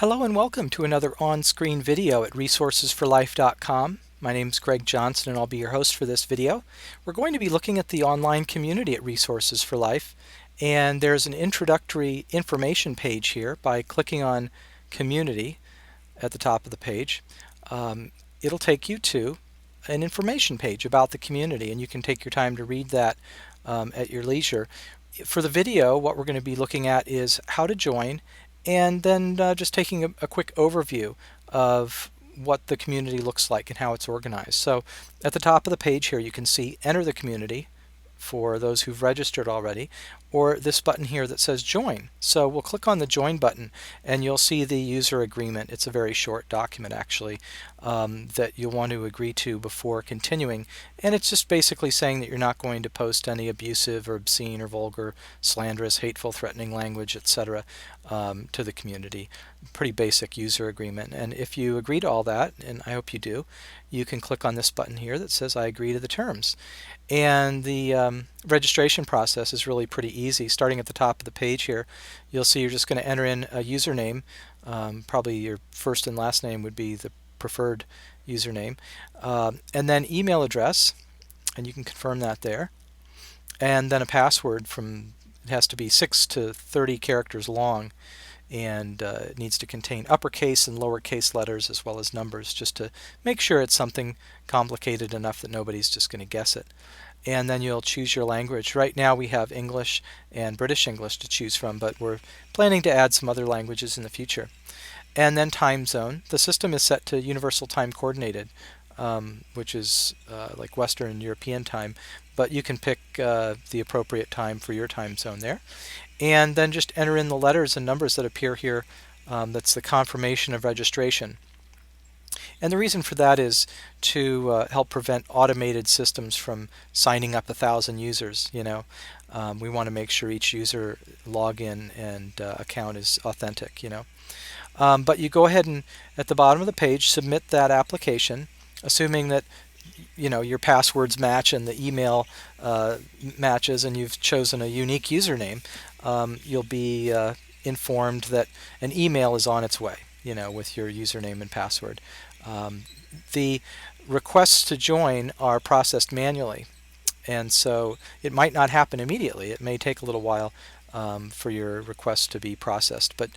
Hello and welcome to another on-screen video at resourcesforlife.com. My name is Greg Johnson and I'll be your host for this video. We're going to be looking at the online community at Resources for Life, and there's an introductory information page here. By clicking on Community at the top of the page, it'll take you to an information page about the community, and you can take your time to read that at your leisure. For the video, what we're going to be looking at is how to join, and then just taking a quick overview of what the community looks like and how it's organized. So at the top of the page here you can see Enter the Community for those who've registered already, or this button here that says Join. So we'll click on the Join button and you'll see the user agreement. It's a very short document actually that you'll want to agree to before continuing, and it's just basically saying that you're not going to post any abusive or obscene or vulgar, slanderous, hateful, threatening language, etc. To the community. Pretty basic user agreement, and if you agree to all that, and I hope you do, you can click on this button here that says I agree to the terms. And the registration process is really pretty easy. Starting at the top of the page here, you'll see you're just going to enter in a username. Probably your first and last name would be the preferred username, and then email address, and you can confirm that there, and then a password. It has to be 6 to 30 characters long, and it needs to contain uppercase and lowercase letters as well as numbers, just to make sure it's something complicated enough that nobody's just going to guess it. And then you'll choose your language. Right now we have English and British English to choose from, but we're planning to add some other languages in the future. And then time zone. The system is set to Universal Time Coordinated, which is like Western European time, but you can pick the appropriate time for your time zone there. And then just enter in the letters and numbers that appear here. That's the confirmation of registration. And the reason for that is to help prevent automated systems from signing up 1,000 users. We want to make sure each user login and account is authentic. But you go ahead and at the bottom of the page submit that application, assuming that your passwords match and the email matches and you've chosen a unique username. You'll be informed that an email is on its way, with your username and password. The requests to join are processed manually, and so it might not happen immediately. It may take a little while for your request to be processed, but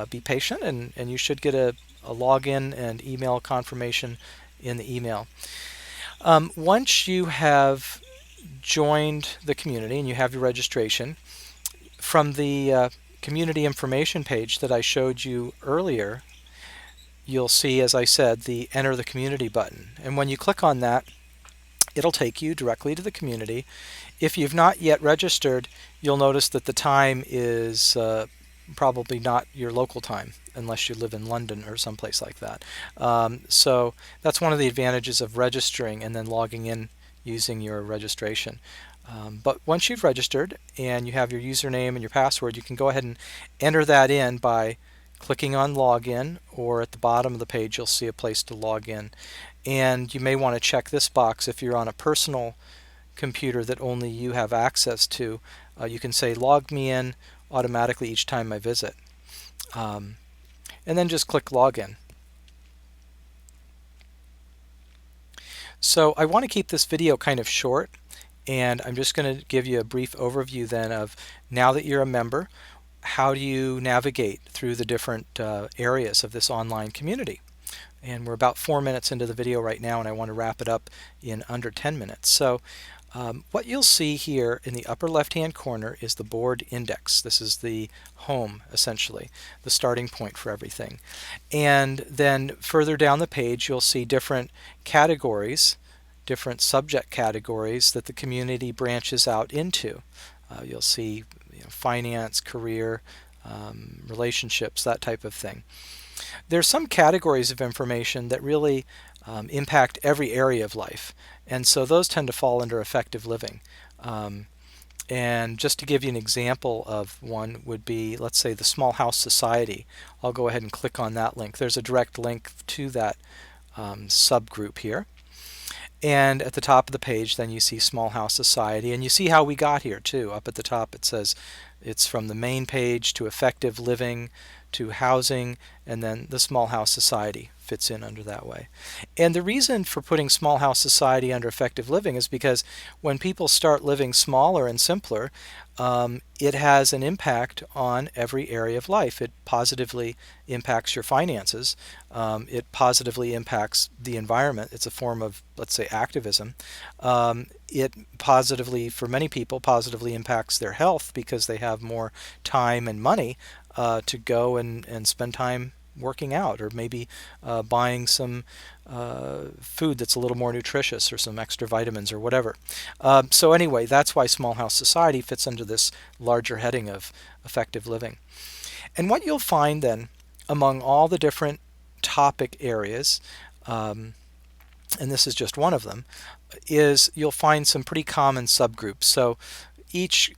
be patient, and you should get a login and email confirmation in the email. Once you have joined the community and you have your registration, from the community information page that I showed you earlier, you'll see, as I said, the Enter the Community button. And when you click on that, it'll take you directly to the community. If you've not yet registered, you'll notice that the time is probably not your local time, unless you live in London or someplace like that. So that's one of the advantages of registering and then logging in using your registration. But once you've registered and you have your username and your password, you can go ahead and enter that in by clicking on Login, or at the bottom of the page you'll see a place to log in. And you may want to check this box if you're on a personal computer that only you have access to. You can say log me in automatically each time I visit. And then just click Login. So I want to keep this video kind of short, and I'm just going to give you a brief overview then of, now that you're a member, how do you navigate through the different areas of this online community. And we're about 4 minutes into the video right now, and I want to wrap it up in under 10 minutes. So what you'll see here in the upper left hand corner is the board index. This is the home, essentially, the starting point for everything. And then further down the page you'll see different categories, different subject categories that the community branches out into. You'll see finance, career, relationships, that type of thing. There's some categories of information that really impact every area of life, and so those tend to fall under effective living. And just to give you an example of one would be, let's say, the Small House Society. I'll go ahead and click on that link. There's a direct link to that subgroup here. And at the top of the page then you see Small House Society, and you see how we got here too. Up at the top it says it's from the main page to effective living to housing, and then the Small House Society fits in under that way. And the reason for putting Small House Society under effective living is because when people start living smaller and simpler, it has an impact on every area of life. It positively impacts your finances. It positively impacts the environment. It's a form of, let's say, activism. It positively, for many people, positively impacts their health because they have more time and money to go and spend time working out, or maybe buying some food that's a little more nutritious, or some extra vitamins, or whatever. So anyway, that's why Small House Society fits under this larger heading of effective living. And what you'll find then among all the different topic areas, and this is just one of them, is you'll find some pretty common subgroups. So each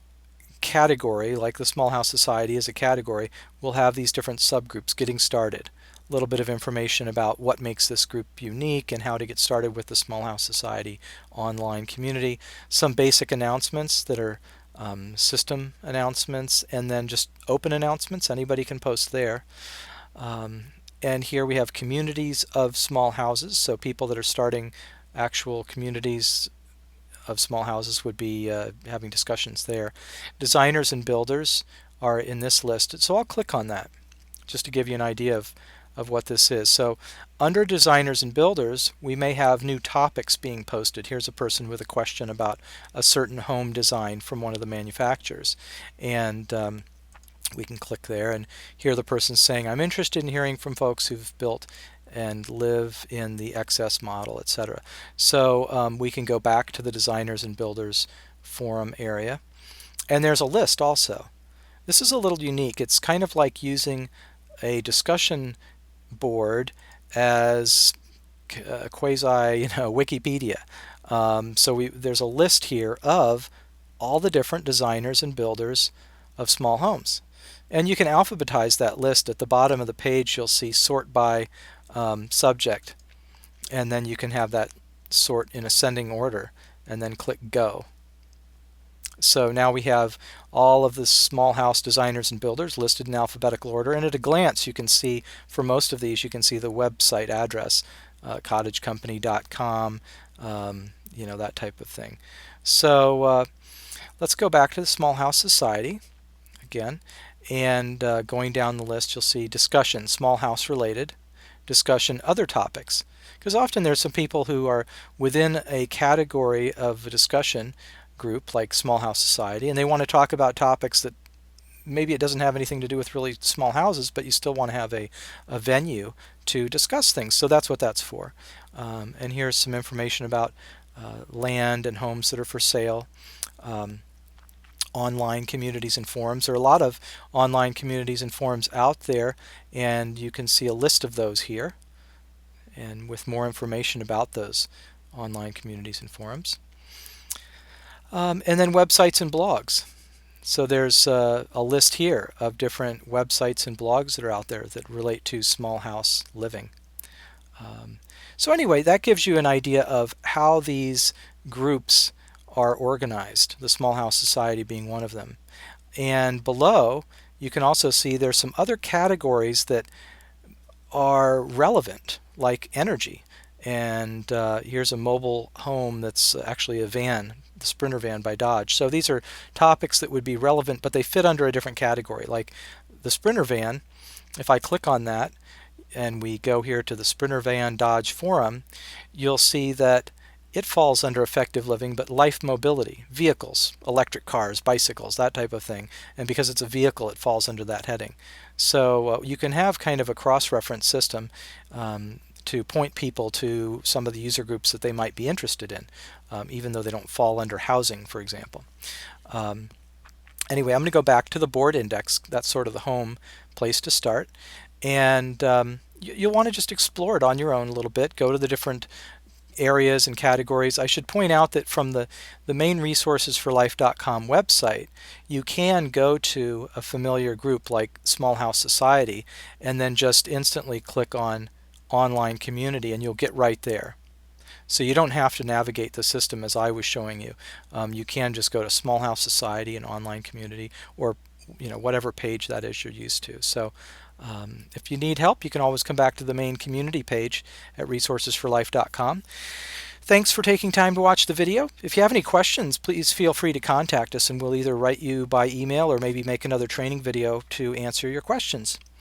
category, like the Small House Society is a category, will have these different subgroups. Getting started, a little bit of information about what makes this group unique and how to get started with the Small House Society online community, some basic announcements that are system announcements, and then just open announcements. Anybody can post there. And here we have communities of small houses, so people that are starting actual communities of small houses would be having discussions there. Designers and builders are in this list, so I'll click on that just to give you an idea of what this is. So under designers and builders, we may have new topics being posted. Here's a person with a question about a certain home design from one of the manufacturers, and we can click there, and here the person's saying, I'm interested in hearing from folks who've built and live in the XS model, etc. So we can go back to the designers and builders forum area, and there's a list also. This is a little unique. It's kind of like using a discussion board as quasi, Wikipedia. So there's a list here of all the different designers and builders of small homes. And you can alphabetize that list. At the bottom of the page, you'll see sort by subject, and then you can have that sort in ascending order, and then click go. So now we have all of the small house designers and builders listed in alphabetical order, and at a glance you can see, for most of these, you can see the website address, cottagecompany.com, that type of thing. So let's go back to the Small House Society again, and going down the list you'll see discussion, small house related, discussion, other topics, because often there's some people who are within a category of a discussion group like Small House Society, and they want to talk about topics that maybe it doesn't have anything to do with really small houses, but you still want to have a venue to discuss things. So that's what that's for. And here's some information about land and homes that are for sale. Online communities and forums. There are a lot of online communities and forums out there, and you can see a list of those here, and with more information about those online communities and forums. And then websites and blogs. So there's a list here of different websites and blogs that are out there that relate to small house living. So anyway, that gives you an idea of how these groups are organized, the Small House Society being one of them. And below you can also see there's some other categories that are relevant, like energy. And here's a mobile home that's actually a van, the Sprinter van by Dodge. So these are topics that would be relevant, but they fit under a different category. Like the Sprinter van, if I click on that and we go here to the Sprinter van Dodge forum, you'll see that it falls under effective living, but life mobility, vehicles, electric cars, bicycles, that type of thing. And because it's a vehicle, it falls under that heading. So you can have kind of a cross-reference system to point people to some of the user groups that they might be interested in, even though they don't fall under housing, for example. Anyway, I'm going to go back to the board index. That's sort of the home place to start. And you'll want to just explore it on your own a little bit, go to the different areas and categories. I should point out that from the main resourcesforlife.com website, you can go to a familiar group like Small House Society and then just instantly click on online community, and you'll get right there. So you don't have to navigate the system as I was showing you. You can just go to Small House Society and online community, or whatever page that is you're used to. So If you need help, you can always come back to the main community page at resourcesforlife.com. Thanks for taking time to watch the video. If you have any questions, please feel free to contact us and we'll either write you by email or maybe make another training video to answer your questions.